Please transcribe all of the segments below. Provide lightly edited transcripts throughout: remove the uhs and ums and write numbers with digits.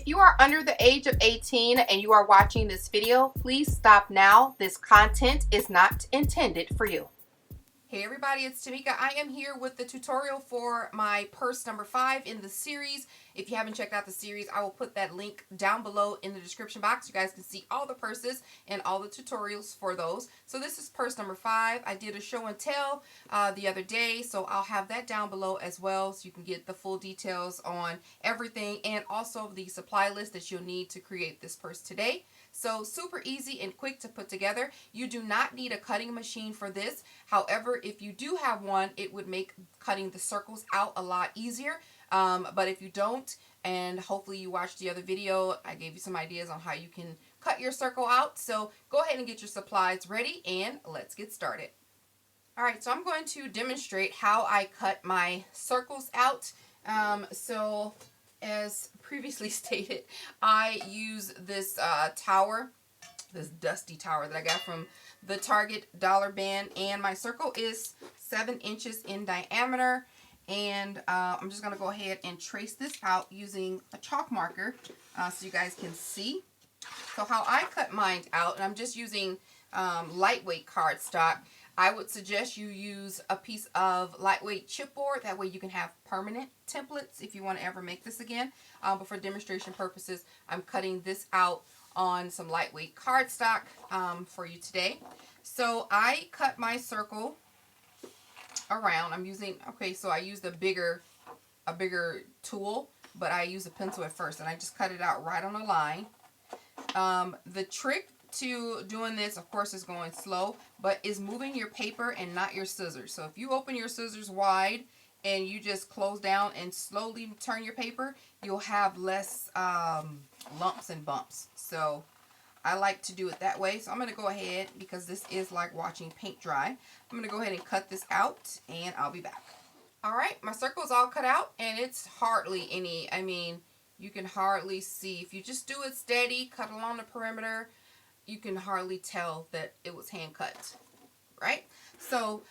If you are under the age of 18 and you are watching this video, please stop now. This content is not intended for you. Hey everybody, it's Tmika. I am here with the tutorial for my purse number 5 in the series. If you haven't checked out the series, I will put that link down below in the description box. You guys can see all the purses and all the tutorials for those. So this is purse number 5. I did a show and tell the other day, so I'll have that down below as well so you can get the full details on everything and also the supply list that you'll need to create this purse today. So super easy and quick to put together. You do not need a cutting machine for this. However, if you do have one, it would make cutting the circles out a lot easier. But if you don't, and hopefully you watched the other video, I gave you some ideas on how you can cut your circle out. So go ahead and get your supplies ready and let's get started. Alright, so I'm going to demonstrate how I cut my circles out. As previously stated, I use this tower, this dusty tower that I got from the Target dollar bin, and my circle is 7 inches in diameter, and I'm just going to go ahead and trace this out using a chalk marker so you guys can see. So how I cut mine out, and I'm just using lightweight cardstock. I would suggest you use a piece of lightweight chipboard. That way you can have permanent templates if you want to ever make this again. But for demonstration purposes, I'm cutting this out on some lightweight cardstock for you today. So I cut my circle around. I'm using, so I used a bigger tool, but I use a pencil at first, and I just cut it out right on the line. The trick to doing this, of course, is going slow, but is moving your paper and not your scissors. So if you open your scissors wide and you just close down and slowly turn your paper, you'll have less lumps and bumps. So I like to do it that way. So I'm going to go ahead, because this is like watching paint dry, I'm going to go ahead and cut this out and I'll be back. Alright, my circle is all cut out and it's hardly any, you can hardly see. If you just do it steady, cut along the perimeter, you can hardly tell that it was hand cut, right? So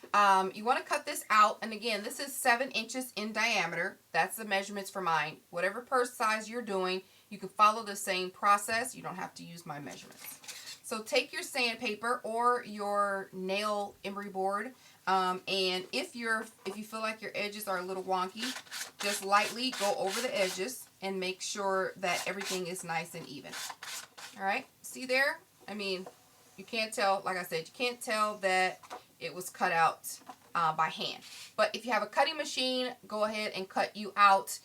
you want to cut this out, and again, this is 7 inches in diameter. That's the measurements for mine. Whatever purse size you're doing, you can follow the same process. You don't have to use my measurements. So take your sandpaper or your nail emery board, and if you feel like your edges are a little wonky, just lightly go over the edges and make sure that everything is nice and even. All right, see there? You can't tell, like I said, you can't tell that it was cut out by hand. But if you have a cutting machine, go ahead and cut you out.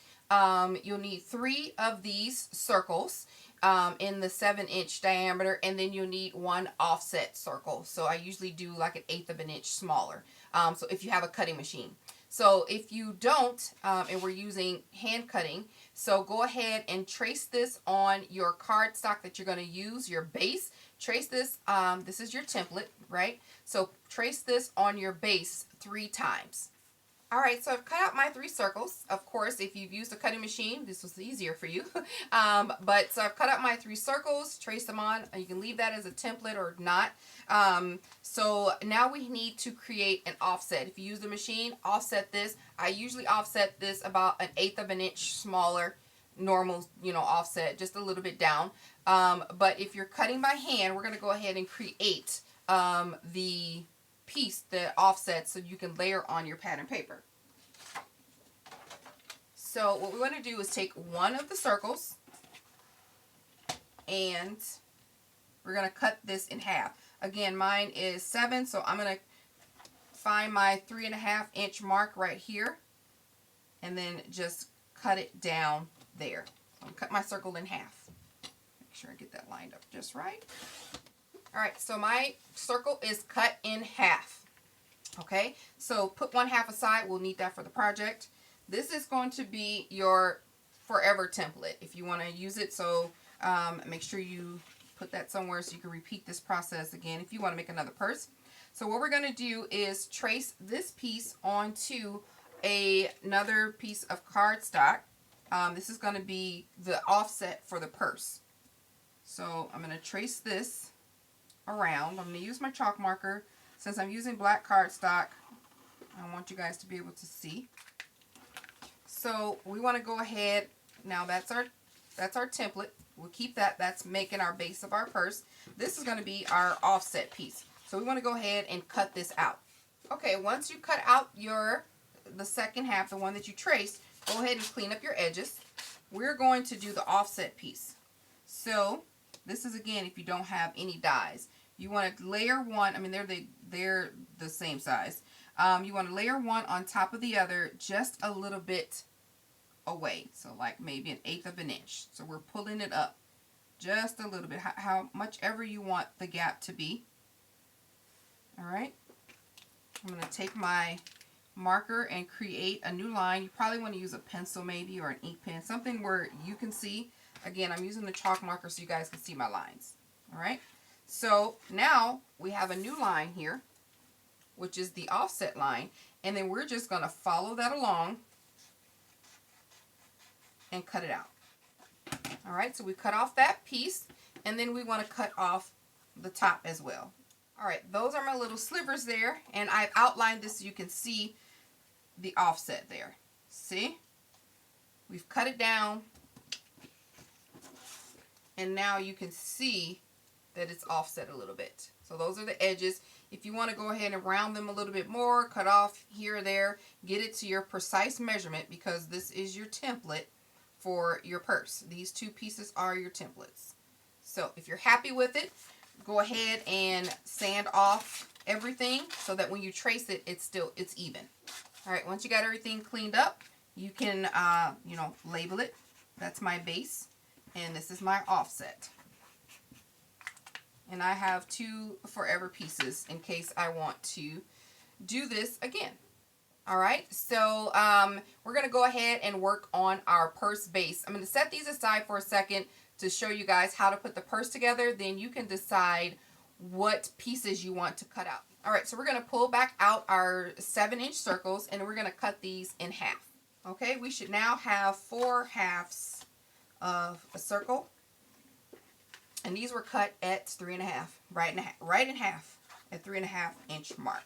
You'll need 3 of these circles in the 7-inch diameter, and then you'll need 1 offset circle. So I usually do like 1/8 of an inch smaller. So if you have a cutting machine. So if you don't, and we're using hand cutting, so go ahead and trace this on your cardstock that you're going to use, your base. Trace this, this is your template, right? So trace this on your base 3 times. Alright, so I've cut out my 3 circles. Of course, if you've used a cutting machine, this was easier for you. So I've cut out my 3 circles, trace them on. You can leave that as a template or not. So now we need to create an offset. If you use the machine, offset this. I usually offset this about 1/8 of an inch smaller, normal, offset, just a little bit down. But if you're cutting by hand, we're going to go ahead and create the piece that offsets so you can layer on your pattern paper. So what we want to do is take one of the circles and we're going to cut this in half. Again, mine is 7, so I'm going to find my 3.5-inch mark right here and then just cut it down there. So I'm going to cut my circle in half. Make sure I get that lined up just right. Alright, so my circle is cut in half. Okay, so put 1/2 aside. We'll need that for the project. This is going to be your forever template if you want to use it. So make sure you put that somewhere so you can repeat this process again if you want to make another purse. So what we're going to do is trace this piece onto another piece of cardstock. This is going to be the offset for the purse. So I'm going to trace this around. I'm going to use my chalk marker. Since I'm using black cardstock, I want you guys to be able to see. So we want to go ahead. Now that's That's our template. We'll keep that. That's making our base of our purse. This is going to be our offset piece. So we want to go ahead and cut this out. Okay, once you cut out the second half, the one that you traced, go ahead and clean up your edges. We're going to do the offset piece. So this is, again, if you don't have any dies. You want to layer one. I mean, they're the same size. You want to layer one on top of the other just a little bit away. So like maybe 1/8 of an inch. So we're pulling it up just a little bit. How much ever you want the gap to be. All right. I'm going to take my marker and create a new line. You probably want to use a pencil maybe, or an ink pen. Something where you can see. Again, I'm using the chalk marker so you guys can see my lines. All right. So now we have a new line here, which is the offset line. And then we're just going to follow that along and cut it out. All right, so we cut off that piece, and then we want to cut off the top as well. All right, those are my little slivers there, and I've outlined this so you can see the offset there. See? We've cut it down, and now you can see that it's offset a little bit. So those are the edges. If you want to go ahead and round them a little bit more, cut off here or there, get it to your precise measurement, because this is your template for your purse. These two pieces are your templates. So if you're happy with it, go ahead and sand off everything so that when you trace it, it's even. All right, once you got everything cleaned up, you can label it. That's my base, and this is my offset. And I have 2 forever pieces in case I want to do this again. All right, so we're going to go ahead and work on our purse base. I'm going to set these aside for a second to show you guys how to put the purse together. Then you can decide what pieces you want to cut out. All right, so we're going to pull back out our 7-inch circles, and we're going to cut these in half. Okay, we should now have 4 halves of a circle. And these were cut at 3.5, right in half at 3.5 inch mark.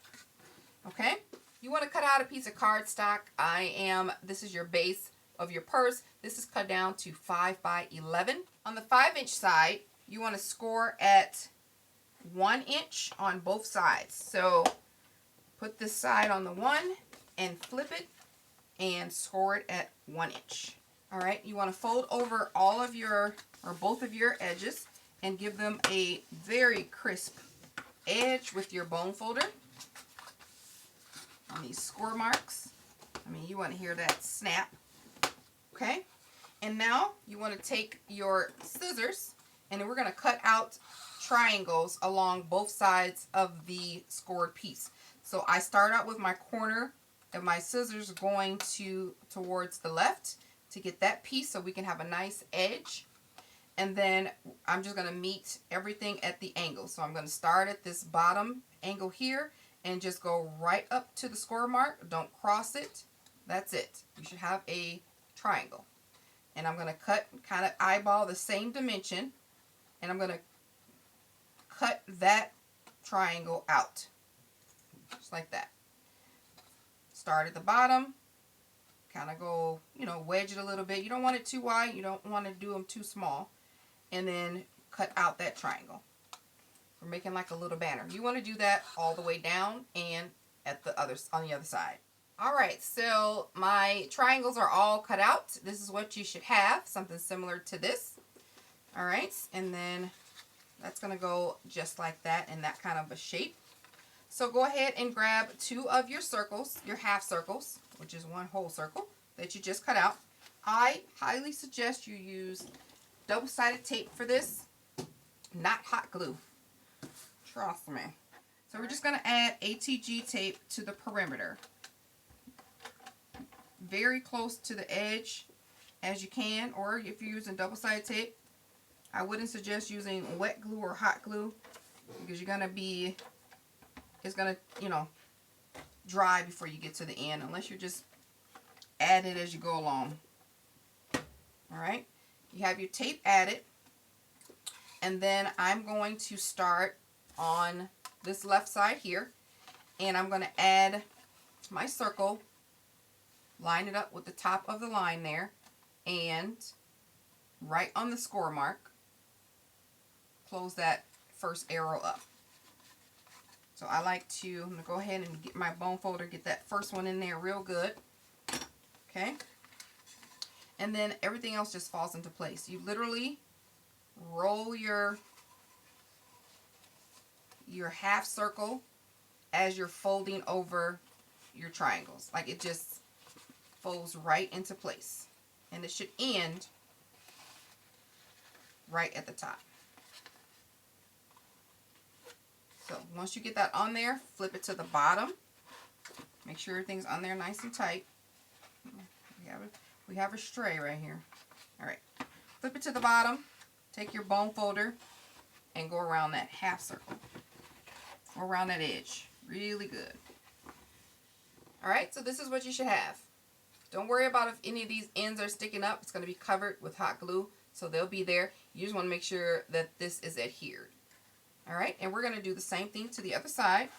Okay, you want to cut out a piece of cardstock. This is your base of your purse. This is cut down to 5 by 11. On the 5-inch side, you want to score at 1 inch on both sides. So put this side on the 1 and flip it and score it at 1 inch. All right, you want to fold over all of both of your edges and give them a very crisp edge with your bone folder on these score marks. I mean, you want to hear that snap. Okay, and now you want to take your scissors, and then we're going to cut out triangles along both sides of the scored piece. So I start out with my corner of my scissors going towards the left to get that piece so we can have a nice edge. And then I'm just going to meet everything at the angle. So I'm going to start at this bottom angle here and just go right up to the score mark. Don't cross it. That's it. You should have a triangle. And I'm going to cut, kind of eyeball the same dimension. And I'm going to cut that triangle out. Just like that. Start at the bottom. Kind of go, wedge it a little bit. You don't want it too wide. You don't want to do them too small. And then cut out that triangle. We're making like a little banner. You want to do that all the way down and on the other side. All right, so my triangles are all cut out. This is what you should have, something similar to this. All right, and then that's going to go just like that in that kind of a shape. So go ahead and grab 2 of your circles, your half circles, which is 1 whole circle that you just cut out. I highly suggest you use double-sided tape for this, not hot glue. Trust me. So we're just going to add ATG tape to the perimeter. Very close to the edge as you can, or if you're using double-sided tape, I wouldn't suggest using wet glue or hot glue because it's going to, dry before you get to the end unless you just add it as you go along. All right. You have your tape added, and then I'm going to start on this left side here, and I'm going to add my circle, line it up with the top of the line there, and right on the score mark. Close that first arrow up. So I like to, I'm going to go ahead and get my bone folder, get that first one in there real good. Okay. And then everything else just falls into place. You literally roll your half circle as you're folding over your triangles. Like it just folds right into place. And it should end right at the top. So once you get that on there, flip it to the bottom. Make sure everything's on there nice and tight. We have a stray right here. All right. Flip it to the bottom. Take your bone folder and go around that half circle. Go around that edge. Really good. All right, so this is what you should have. Don't worry about if any of these ends are sticking up. It's going to be covered with hot glue, so they'll be there. You just want to make sure that this is adhered. All right, and we're going to do the same thing to the other side.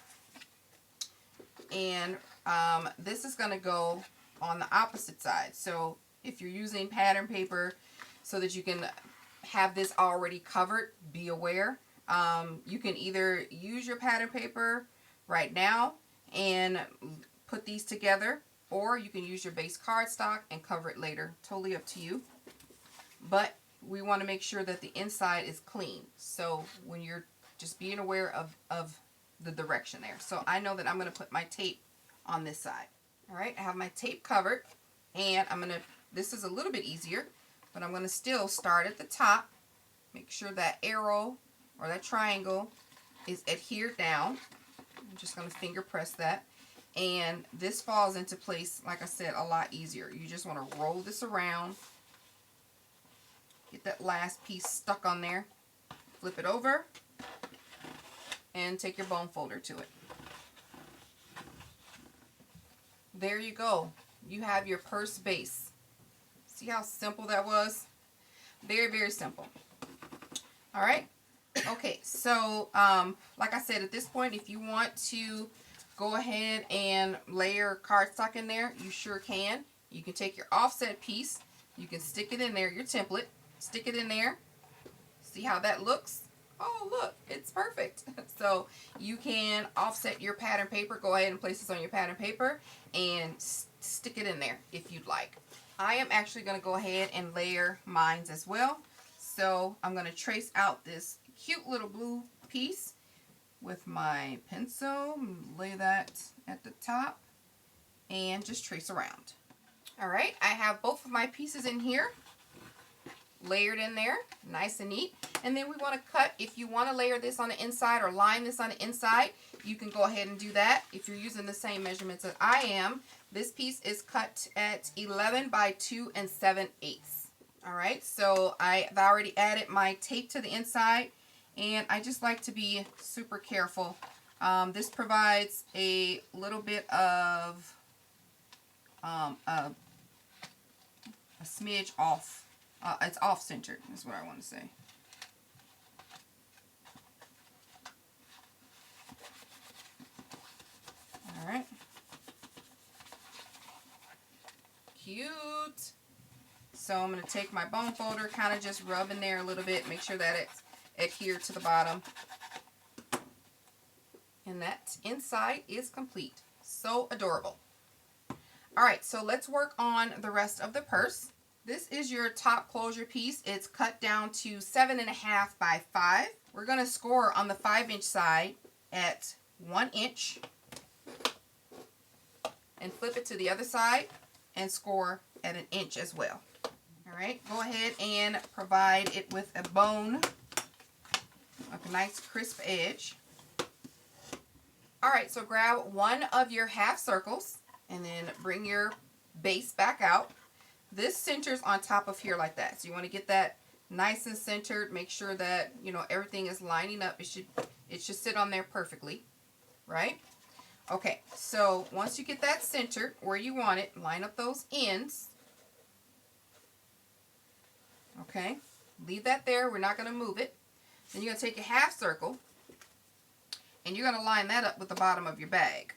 And this is going to go on the opposite side. So if you're using pattern paper so that you can have this already covered, be aware. You can either use your pattern paper right now and put these together, or you can use your base cardstock and cover it later. Totally up to you. But we want to make sure that the inside is clean. So when you're just being aware of the direction there. So I know that I'm going to put my tape on this side. All right, I have my tape covered, and I'm going to, this is a little bit easier, but I'm going to still start at the top. Make sure that arrow or that triangle is adhered down. I'm just going to finger press that. And this falls into place, like I said, a lot easier. You just want to roll this around. Get that last piece stuck on there. Flip it over. And take your bone folder to it. There you go. You have your purse base. See how simple that was? Very, very simple. All right. Okay, so like I said, at this point, if you want to go ahead and layer cardstock in there, you sure can. You can take your offset piece. You can stick it in there, your template. Stick it in there. See how that looks? Oh, look, it's perfect. So you can offset your pattern paper. Go ahead and place this on your pattern paper and stick it in there if you'd like. I am actually going to go ahead and layer mine as well. So I'm going to trace out this cute little blue piece with my pencil. Lay that at the top and just trace around. All right, I have both of my pieces in here layered in there, nice and neat. And then we want to cut. If you want to layer this on the inside or line this on the inside, you can go ahead and do that. If you're using the same measurements that I am, this piece is cut at 11 by 2 7/8. All right, so I've already added my tape to the inside, and I just like to be super careful. This provides a little bit of a smidge off. It's off-centered, is what I want to say. All right. Cute. So I'm going to take my bone folder, kind of just rub in there a little bit, make sure that it's adhered to the bottom. And that inside is complete. So adorable. All right, so let's work on the rest of the purse. This is your top closure piece. It's cut down to 7.5 by 5. We're going to score on the 5-inch side at 1 inch and flip it to the other side and score at 1 inch as well. All right, go ahead and provide it with a bone, like a nice crisp edge. All right, so grab one of your half circles and then bring your base back out. This centers on top of here like that. So you want to get that nice and centered. Make sure that, you know, everything is lining up. It should sit on there perfectly, right? Okay, so once you get that centered where you want it, line up those ends. Okay, leave that there. We're not going to move it. Then you're going to take a half circle and you're going to line that up with the bottom of your bag.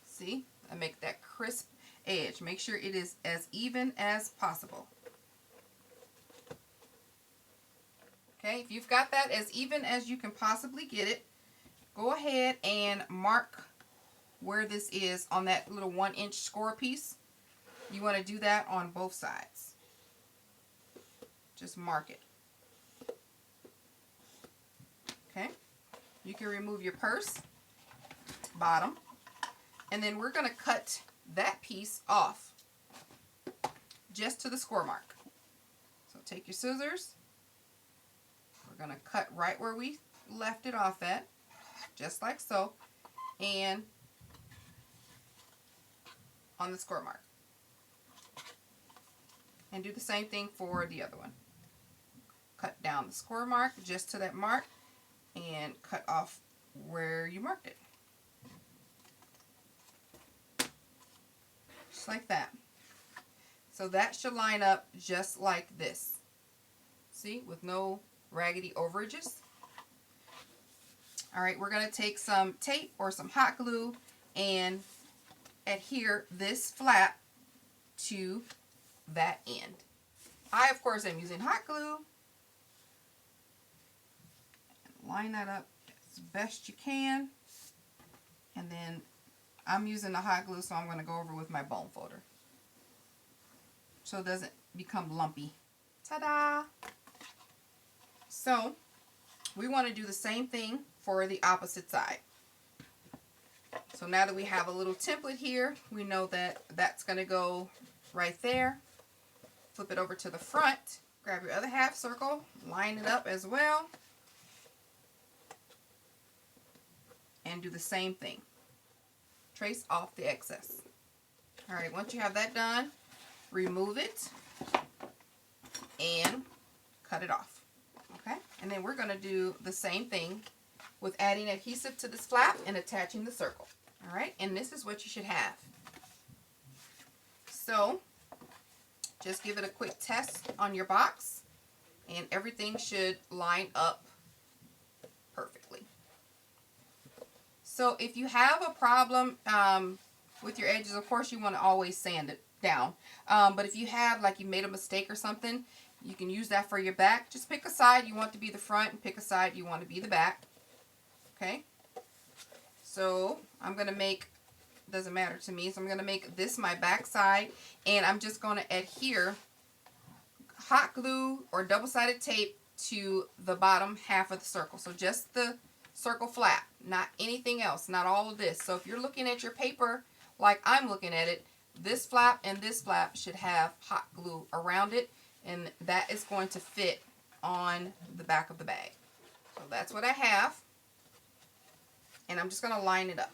See? And make that crisp edge. Make sure it is as even as possible. Okay, if you've got that as even as you can possibly get it, go ahead and mark where this is on that little 1-inch score piece. You want to do that on both sides. Just mark it. Okay, you can remove your purse bottom, and then we're going to cut that piece off just to the score mark. So take your scissors. We're going to cut right where we left it off at, just like so, and on the score mark. And do the same thing for the other one. Cut down the score mark just to that mark and cut off where you marked it. Just like that. So that should line up just like this. See, with no raggedy overages. Alright, we're going to take some tape or some hot glue and adhere this flap to that end. I, of course, am using hot glue. Line that up as best you can. And then I'm using the hot glue, so I'm going to go over with my bone folder so it doesn't become lumpy. Ta-da! So we want to do the same thing for the opposite side. So now that we have a little template here, we know that that's going to go right there. Flip it over to the front. Grab your other half circle, line it up as well, and do the same thing. Trace off the excess. Alright, once you have that done, remove it and cut it off. Okay, and then we're going to do the same thing with adding adhesive to this flap and attaching the circle. Alright, and this is what you should have. So just give it a quick test on your box and everything should line up perfectly. So if you have a problem with your edges, of course you want to always sand it down. But if you have, like, you made a mistake or something, you can use that for your back. Just pick a side you want to be the front and pick a side you want to be the back. Okay? So I'm going to make, doesn't matter to me, so I'm going to make this my back side, and I'm just going to adhere hot glue or double-sided tape to the bottom half of the circle. So just the circle flap, not anything else, not all of this. So if you're looking at your paper like I'm looking at it, this flap and this flap should have hot glue around it, and that is going to fit on the back of the bag. So that's what I have, and I'm just going to line it up.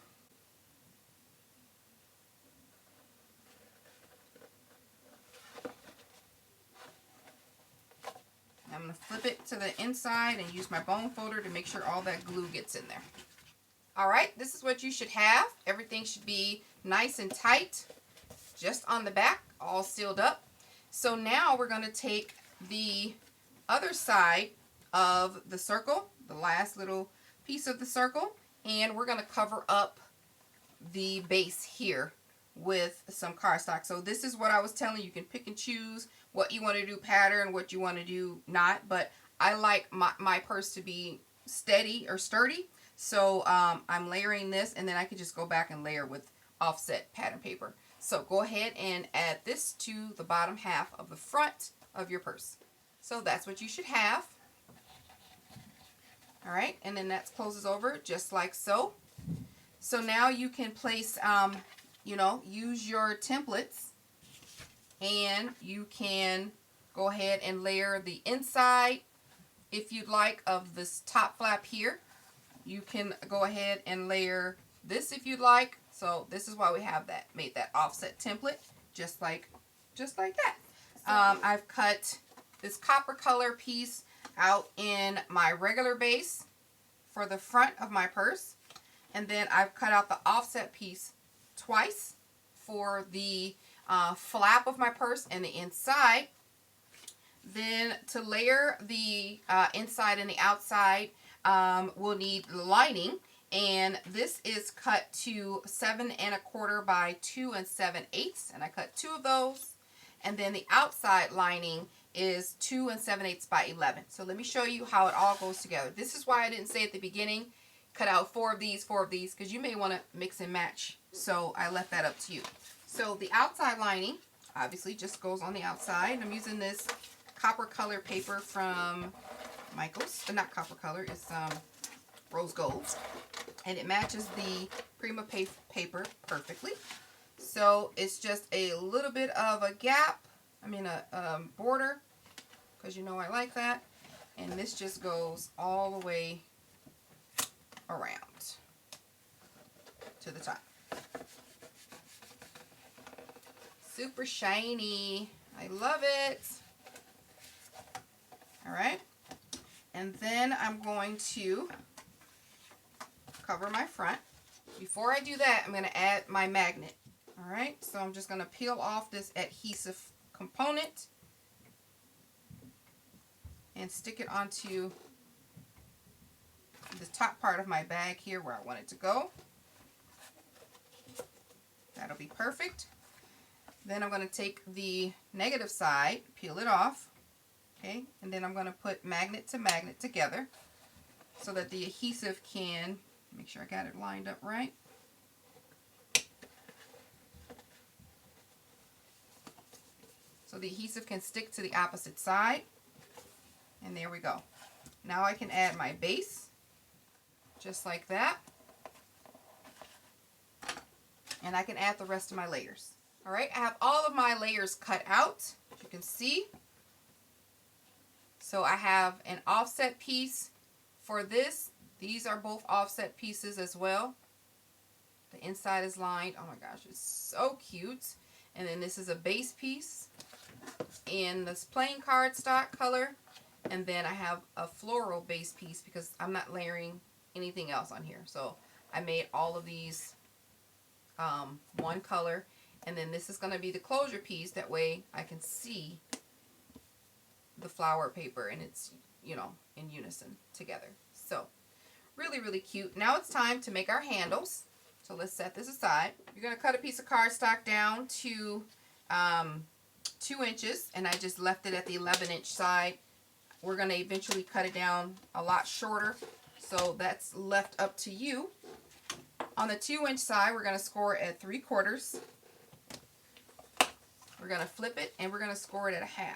I'm going to flip it to the inside and use my bone folder to make sure all that glue gets in there. Alright, this is what you should have. Everything should be nice and tight, just on the back, all sealed up. So now we're going to take the other side of the circle, the last little piece of the circle, and we're going to cover up the base here with some cardstock. So this is what I was telling you. You can pick and choose what you want to do pattern, what you want to do not, but I like my purse to be steady or sturdy. So I'm layering this, and then I can just go back and layer with offset pattern paper. So go ahead and add this to the bottom half of the front of your purse. So that's what you should have. Alright, and then that closes over just like so. So now you can place, use your templates, and you can go ahead and layer the inside, if you'd like, of this top flap here. You can go ahead and layer this if you'd like. So this is why we have that, made that offset template, just like that. I've cut this copper color piece out in my regular base for the front of my purse, and then I've cut out the offset piece twice for the flap of my purse and the inside. Then to layer the inside and the outside, we'll need the lining, and this is cut to 7 1/4 by 2 7/8, and I cut 2 of those. And then the outside lining is 2 7/8 by 11. So let me show you how it all goes together. This is why I didn't say at the beginning, cut out 4 of these, because you may want to mix and match. So I left that up to you. So the outside lining obviously just goes on the outside. I'm using this copper color paper from Michael's, but not copper color, it's rose gold. And it matches the Prima paper perfectly. So it's just a little bit of a gap, a border, because you know I like that. And this just goes all the way around to the top. Super shiny. I love it. All right. And then I'm going to cover my front. Before I do that, I'm going to add my magnet. All right. So I'm just going to peel off this adhesive component and stick it onto the top part of my bag here where I want it to go. That'll be perfect. Then I'm going to take the negative side, peel it off, okay, and then I'm going to put magnet to magnet together so that the adhesive can, make sure I got it lined up right. So the adhesive can stick to the opposite side, and there we go. Now I can add my base, just like that, and I can add the rest of my layers. All right, I have all of my layers cut out, as you can see. So I have an offset piece for this. These are both offset pieces as well. The inside is lined. Oh my gosh, it's so cute. And then this is a base piece in this plain cardstock color. And then I have a floral base piece because I'm not layering anything else on here. So I made all of these one color. And then this is going to be the closure piece. That way I can see the flower paper and it's, you know, in unison together. So really, really cute. Now it's time to make our handles. So let's set this aside. You're going to cut a piece of cardstock down to 2 inches. And I just left it at the 11-inch side. We're going to eventually cut it down a lot shorter. So that's left up to you. On the 2-inch side, we're going to score it at 3/4. We're going to flip it and we're going to score it at 1/2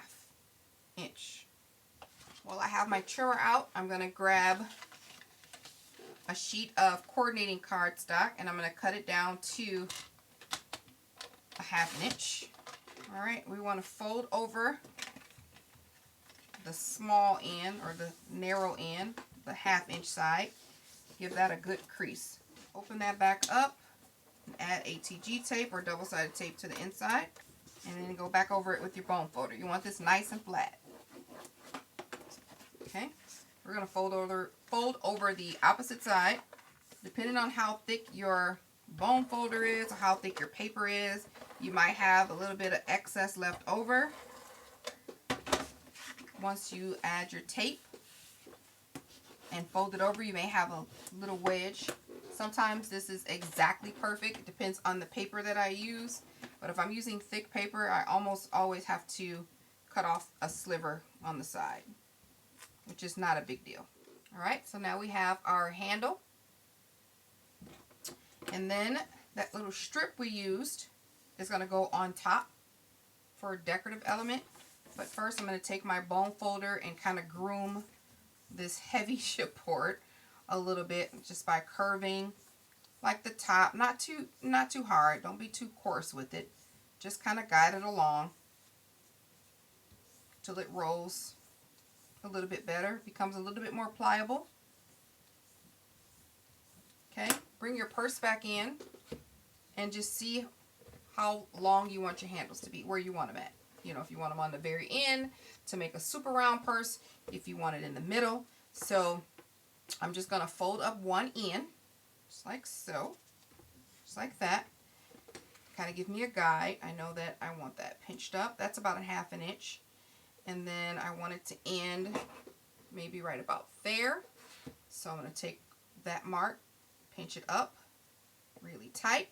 inch. While I have my trimmer out, I'm going to grab a sheet of coordinating cardstock and I'm going to cut it down to 1/2 inch. All right, we want to fold over the small end or the narrow end, the 1/2 inch side. Give that a good crease. Open that back up and add ATG tape or double-sided tape to the inside. And then go back over it with your bone folder. You want this nice and flat. Okay, we're going to fold over the opposite side. Depending on how thick your bone folder is or how thick your paper is, you might have a little bit of excess left over. Once you add your tape and fold it over, you may have a little wedge. Sometimes this is exactly perfect. It depends on the paper that I use. But if I'm using thick paper, I almost always have to cut off a sliver on the side, which is not a big deal. All right, so now we have our handle. And then that little strip we used is going to go on top for a decorative element. But first I'm going to take my bone folder and kind of groom this heavy chipboard a little bit just by curving like the top, not too hard. Don't be too coarse with it. Just kind of guide it along till it rolls a little bit better, becomes a little bit more pliable. Okay, bring your purse back in and just see how long you want your handles to be, where you want them at. You know, if you want them on the very end to make a super round purse, if you want it in the middle. So I'm just going to fold up one end, just like so, just like that. Kind of give me a guide. I know that I want that pinched up. That's about 1/2 inch. And then I want it to end maybe right about there. So I'm going to take that mark, pinch it up really tight,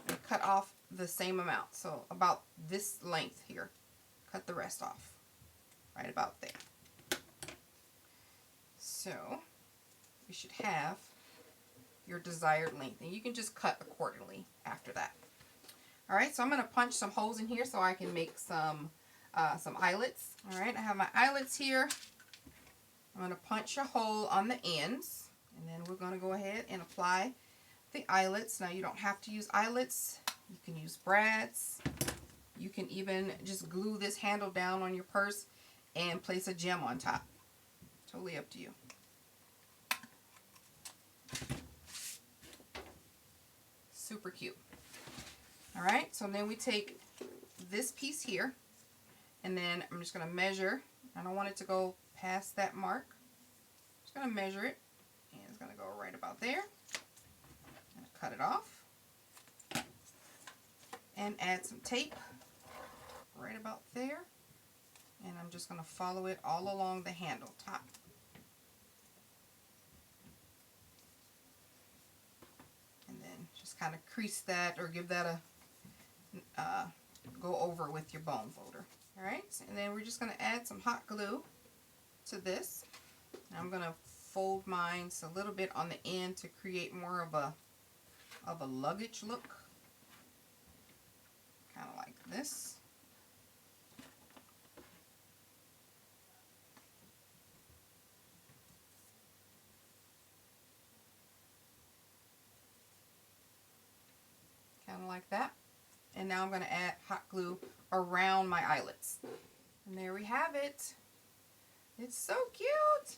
and cut off the same amount. So about this length here. Cut the rest off. right about there. So you should have your desired length, and you can just cut accordingly after that. All right, so I'm going to punch some holes in here so I can make some eyelets. All right, I have my eyelets here. I'm going to punch a hole on the ends, and then we're going to go ahead and apply the eyelets. Now you don't have to use eyelets. You can use brads. You can even just glue this handle down on your purse and place a gem on top. Totally up to you. Super cute. All right, so then we take this piece here, and then I'm just going to measure. I don't want it to go past that mark. I'm just going to measure it, and it's going to go right about there. I'm going to cut it off and add some tape right about there, and I'm just going to follow it all along the handle top. And then just kind of crease that, or give that a go over with your bone folder. All right, and then we're just going to add some hot glue to this. I'm going to fold mine a little bit on the end to create more of a luggage look, kind of like this. Kind of like that. And now I'm going to add hot glue around my eyelets. And there we have it. It's so cute.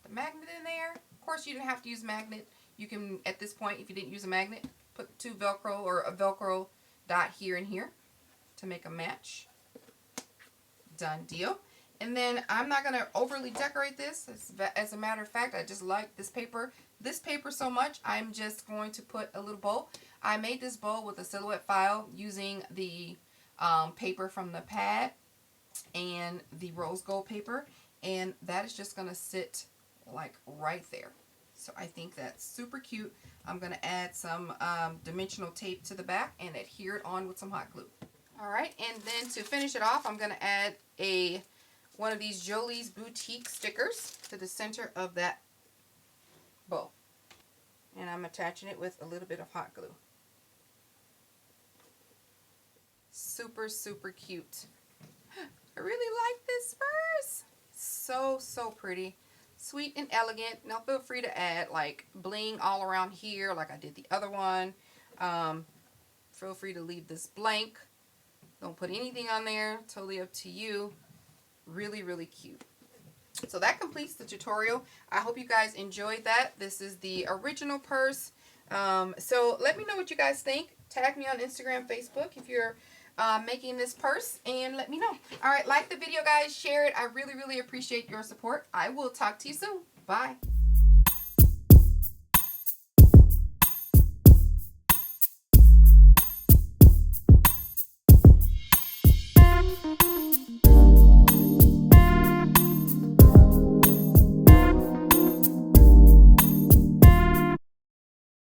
The magnet in there. Of course, you didn't have to use a magnet. You can, at this point, if you didn't use a magnet, put two Velcro or a Velcro dot here and here to make a match. Done deal. And then I'm not going to overly decorate this. As a matter of fact, I just like this paper so much, I'm just going to put a little bow. I made this bow with a silhouette file using the paper from the pad and the rose gold paper, and that is just going to sit like right there. So I think that's super cute. I'm going to add some dimensional tape to the back and adhere it on with some hot glue. All right, and then to finish it off, I'm going to add one of these Jolie's Boutique stickers to the center of that bow. And I'm attaching it with a little bit of hot glue. Super, super cute. I really like this purse. So pretty. Sweet and elegant. Now feel free to add like bling all around here like I did the other one. Feel free to leave this blank. Don't put anything on there. Totally up to you. Really, really cute. So that completes the tutorial. I hope you guys enjoyed that. This is the original purse. So let me know what you guys think. Tag me on Instagram, Facebook if you're making this purse, and let me know. All right, like the video, guys. Share it. I really, really appreciate your support. I will talk to you soon. Bye.